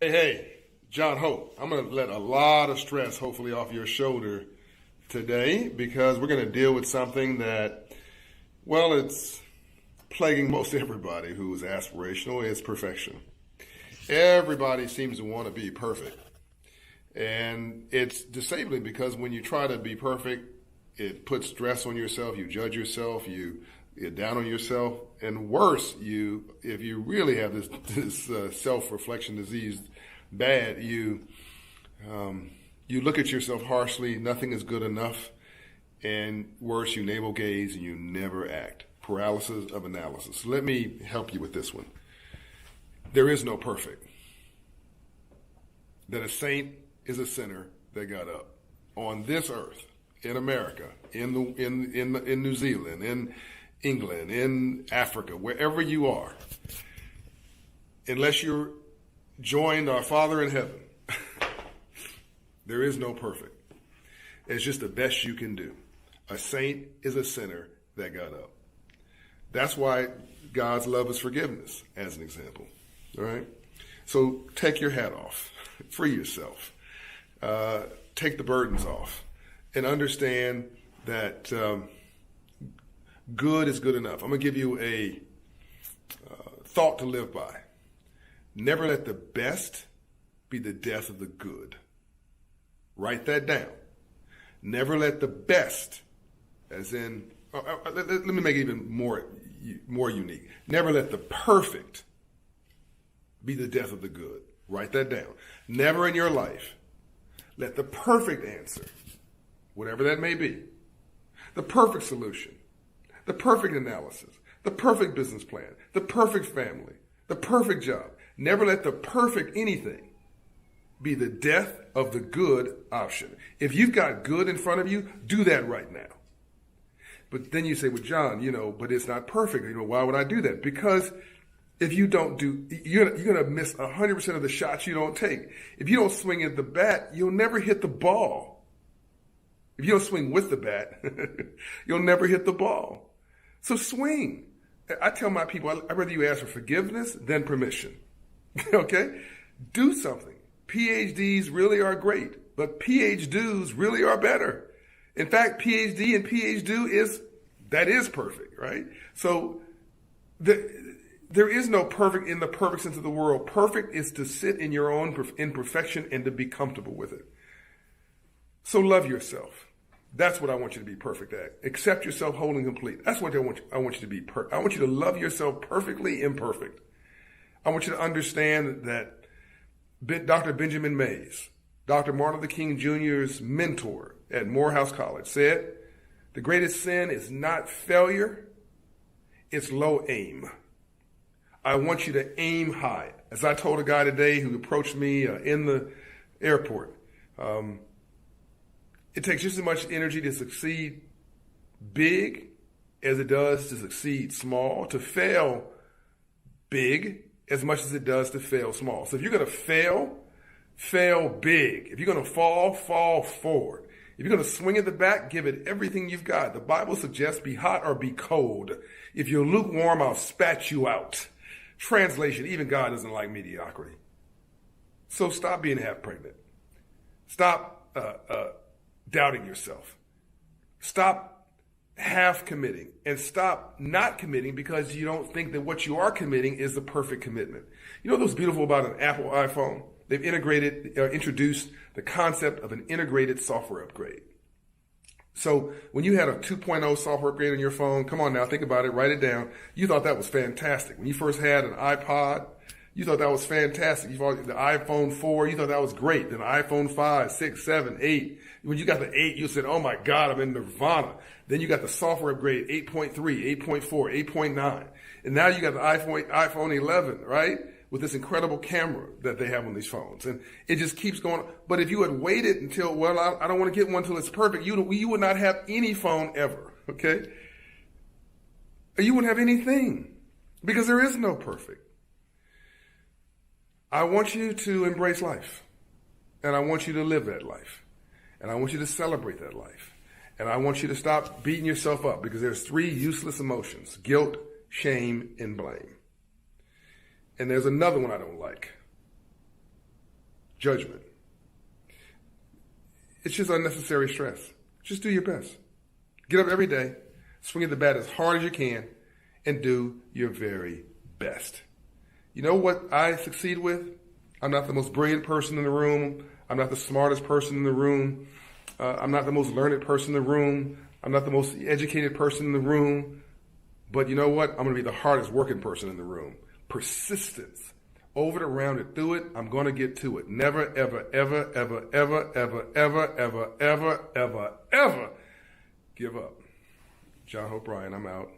Hey, John Hope. I'm going to let a lot of stress, hopefully, off your shoulder today because we're going to deal with something that, well, it's plaguing most everybody who is aspirational is perfection. Everybody seems to want to be perfect. And it's disabling because when you try to be perfect, it puts stress on yourself, you judge yourself, you get down on yourself, and worse, if you really have this self-reflection disease bad, you look at yourself harshly, nothing is good enough, and worse, you navel gaze and you never act. Paralysis of analysis. Let me help you with this one. There is no perfect. That a saint is a sinner that got up on this earth, in America, in New Zealand, in England, in Africa, wherever you are, unless you're joined our Father in heaven, there is no perfect. It's just the best you can do. A saint is a sinner that got up. That's why God's love is forgiveness, as an example. All right? So take your hat off. Free yourself. Take the burdens off. And understand that good is good enough. I'm going to give you a thought to live by. Never let the best be the death of the good. Write that down. Never let the best, as in, let me make it even more unique. Never let the perfect be the death of the good. Write that down. Never in your life let the perfect answer, whatever that may be, the perfect solution, the perfect analysis, the perfect business plan, the perfect family, the perfect job. Never let the perfect anything be the death of the good option. If you've got good in front of you, do that right now. But then you say, well, John, but it's not perfect. Why would I do that? Because if you don't you're going to miss 100% of the shots you don't take. If you don't swing at the bat, you'll never hit the ball. If you don't swing with the bat, you'll never hit the ball. So swing. I tell my people, I'd rather you ask for forgiveness than permission. Okay? Do something. PhDs really are great, but PhDs really are better. In fact, PhD and PhD is perfect, right? So there is no perfect in the perfect sense of the word. Perfect is to sit in your own imperfection and to be comfortable with it. So love yourself. That's what I want you to be perfect at. Accept yourself whole and complete. That's what I want you to be. I want you to love yourself perfectly imperfect. I want you to understand that Dr. Benjamin Mays, Dr. Martin Luther King Jr.'s mentor at Morehouse College, said, the greatest sin is not failure, it's low aim. I want you to aim high. As I told a guy today who approached me in the airport, it takes just as much energy to succeed big as it does to succeed small, to fail big as much as it does to fail small. So if you're going to fail big. If you're going to fall forward. If you're going to swing at the bat, give it everything you've got. The Bible suggests be hot or be cold. If you're lukewarm, I'll spat you out. Translation, even God doesn't like mediocrity. So stop being half pregnant. Stop doubting yourself. Stop half committing and stop not committing because you don't think that what you are committing is the perfect commitment. You know what's beautiful about an Apple iPhone? They've introduced the concept of an integrated software upgrade. So when you had a 2.0 software upgrade on your phone, come on now, think about it, write it down. You thought that was fantastic. When you first had an iPod, you thought that was fantastic. You thought the iPhone 4, you thought that was great. Then the iPhone 5, 6, 7, 8. When you got the 8, you said, oh my God, I'm in nirvana. Then you got the software upgrade, 8.3, 8.4, 8.9. And now you got the iPhone 11, right? With this incredible camera that they have on these phones. And it just keeps going. But if you had waited until, well, I don't want to get one until it's perfect, you would not have any phone ever, okay? You wouldn't have anything because there is no perfect. I want you to embrace life, and I want you to live that life, and I want you to celebrate that life, and I want you to stop beating yourself up because there's 3 useless emotions: guilt, shame, and blame. And there's another one I don't like. judgment. It's just unnecessary stress. Just do your best. Get up every day, swing at the bat as hard as you can, and do your very best. You know what I succeed with? I'm not the most brilliant person in the room. I'm not the smartest person in the room. I'm not the most learned person in the room. I'm not the most educated person in the room. But you know what? I'm going to be the hardest working person in the room. Persistence. Over it, around it, through it, I'm going to get to it. Never, ever, ever, ever, ever, ever, ever, ever, ever, ever, ever give up. John Hope Bryan, I'm out.